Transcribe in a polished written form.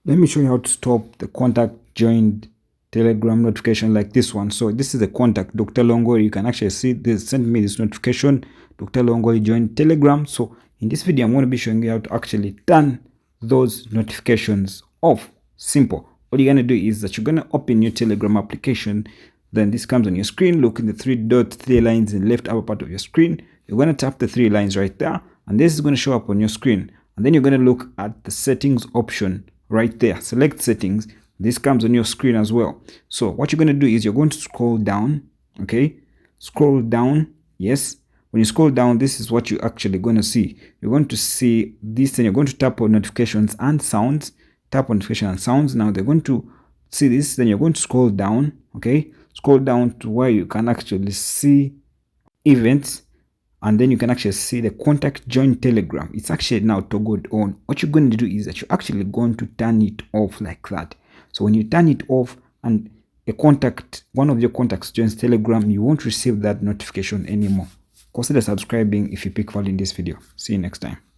Let me show you how to stop the contact joined Telegram notification like this one. So this is a contact, Dr. Longori. You can actually see this, send me this notification, Dr. Longori joined Telegram. So in this video, I'm going to be showing you how to actually turn those notifications off. Simple. All you're going to do is that you're going to open your Telegram application. Then this comes on your screen. Look in the three lines in the left upper part of your screen. You're going to tap the 3 lines right there. And this is going to show up on your screen. And then you're going to look at the settings option right there. Select settings. This comes on your screen as well. So what you're going to do is you're going to scroll down. Okay. Scroll down. Yes. When you scroll down, this is what you're actually going to see. You're going to see this, and you're going to tap on notifications and sounds. Tap on notification and sounds. Now they're going to see this. Then you're going to scroll down. Okay. Scroll down to where you can actually see events. And then you can actually see the contact join Telegram. It's actually now toggled on. What you're going to do is that you're actually going to turn it off like that. So when you turn it off and one of your contacts joins Telegram, you won't receive that notification anymore. Consider subscribing if you pick value in this video. See you next time.